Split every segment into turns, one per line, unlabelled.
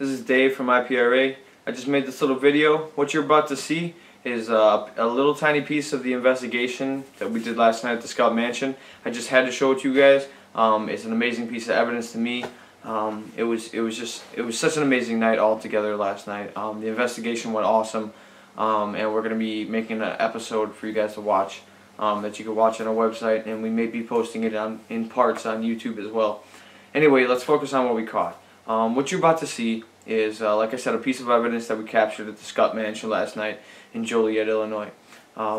This is Dave from IPRA. I just made this little video. What you're about to see is a little tiny piece of the investigation that we did last night at the Scutt Mansion. I just had to show it to you guys. It's an amazing piece of evidence to me. It was such an amazing night altogether last night. The investigation went awesome, and we're going to be making an episode for you guys to watch that you can watch on our website, and we may be posting it in parts on YouTube as well. Anyway, let's focus on what we caught. What you're about to see is, like I said, a piece of evidence that we captured at the Scutt Mansion last night in Joliet, Illinois.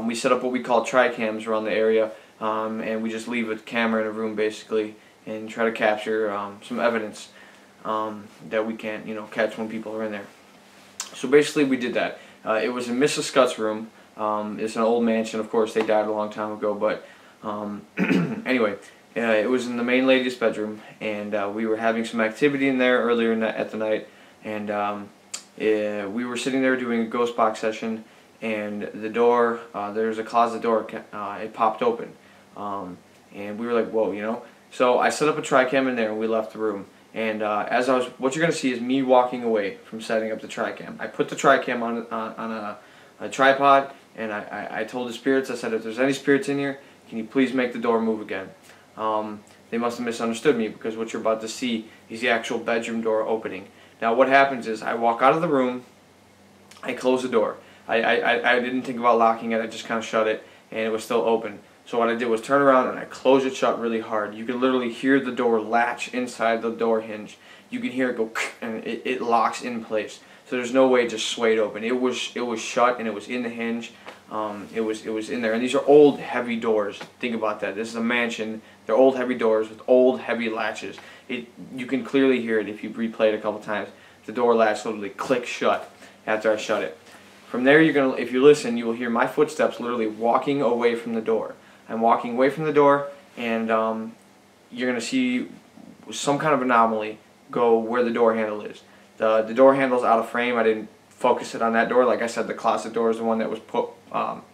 We set up what we call tri-cams around the area, and we just leave a camera in a room basically and try to capture some evidence that we can't, catch when people are in there. So basically we did that. It was in Mrs. Scutt's room. It's an old mansion, of course. They died a long time ago, but anyway. It was in the main lady's bedroom, and we were having some activity in there earlier at the night, and we were sitting there doing a ghost box session, and the door, there's a closet door, it popped open, and we were like, whoa, So I set up a tri-cam in there, and we left the room, and what you're going to see is me walking away from setting up the tri-cam. I put the tri-cam on a tripod, and I told the spirits, I said, if there's any spirits in here, can you please make the door move again? They must have misunderstood me, because what you're about to see is the actual bedroom door opening. Now what happens is I walk out of the room, I close the door. I didn't think about locking it, I just kind of shut it, and it was still open. So what I did was turn around and I closed it shut really hard. You can literally hear the door latch inside the door hinge. You can hear it go and it locks in place. So there's no way it just swayed open. It was shut, and it was in the hinge. It was in there, and these are old heavy doors. Think about that. This is a mansion. They're old heavy doors with old heavy latches. You can clearly hear it if you replay it a couple times. The door latch literally clicks shut after I shut it. From there, if you listen, you will hear my footsteps literally walking away from the door. I'm walking away from the door, and you're gonna see some kind of anomaly go where the door handle is. The door handle's out of frame. I didn't focus it on that door. Like I said, the closet door is the one that was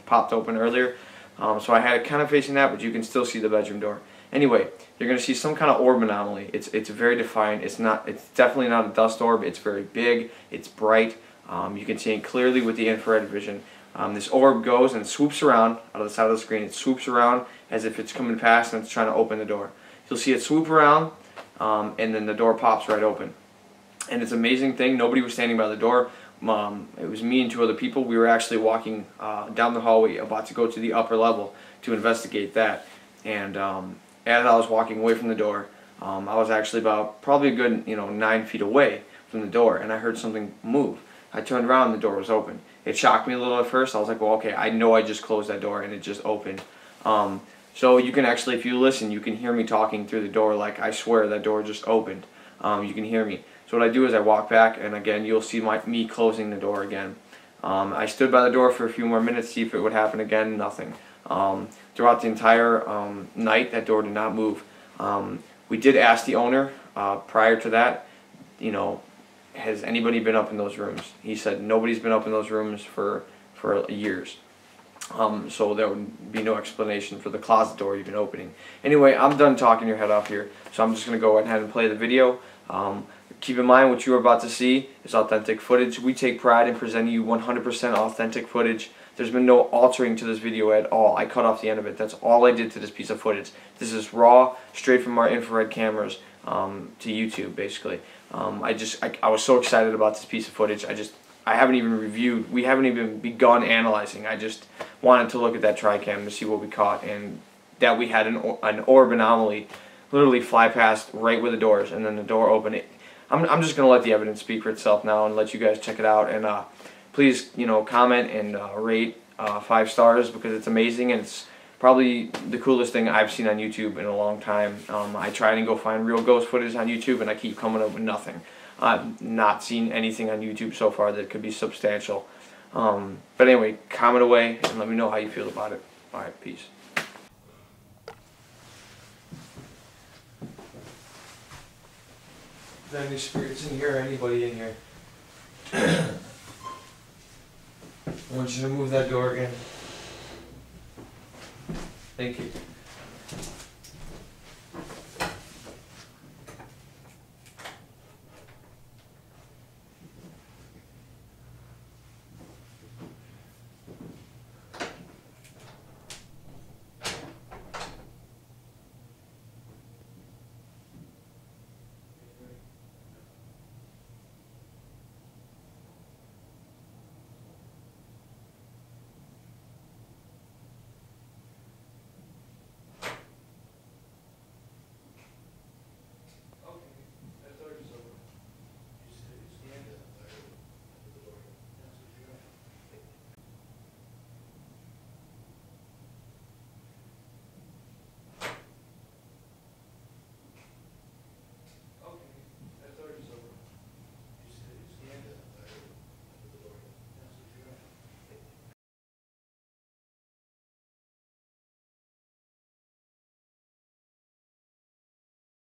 popped open earlier. So I had it kind of facing that, but you can still see the bedroom door. Anyway, you're going to see some kind of orb anomaly. It's very defined. It's definitely not a dust orb. It's very big. It's bright. You can see it clearly with the infrared vision. This orb goes and swoops around out of the side of the screen. It swoops around as if it's coming past and it's trying to open the door. You'll see it swoop around, and then the door pops right open. And it's an amazing thing. Nobody was standing by the door. It was me and two other people. We were actually walking down the hallway, about to go to the upper level to investigate that. And as I was walking away from the door, I was actually probably a good 9 feet away from the door, and I heard something move. I turned around and the door was open. It shocked me a little at first. I was like, well, okay, I know I just closed that door and it just opened. So you can actually, if you listen, you can hear me talking through the door. Like, I swear that door just opened. You can hear me. So what I do is I walk back, and again, you'll see me closing the door again. I stood by the door for a few more minutes, see if it would happen again. Nothing. Throughout the entire night, that door did not move. We did ask the owner prior to that, has anybody been up in those rooms? He said nobody's been up in those rooms for years. So there would be no explanation for the closet door even opening. Anyway, I'm done talking your head off here, so I'm just going to go ahead and play the video. Keep in mind, what you are about to see is authentic footage. We take pride in presenting you 100% authentic footage. There's been no altering to this video at all. I cut off the end of it. That's all I did to this piece of footage. This is raw, straight from our infrared cameras to YouTube, basically. I was so excited about this piece of footage. I haven't even reviewed. We haven't even begun analyzing. I just wanted to look at that tri-cam to see what we caught, and that we had an orb anomaly literally fly past right where the door is, and then the door opened. I'm just going to let the evidence speak for itself now and let you guys check it out. And please, comment and rate 5 stars, because it's amazing, and it's probably the coolest thing I've seen on YouTube in a long time. I try and go find real ghost footage on YouTube, and I keep coming up with nothing. I've not seen anything on YouTube so far that could be substantial. But anyway, comment away and let me know how you feel about it. Alright, peace. Is there any spirits in here or anybody in here? I want you to move that door again. Thank you.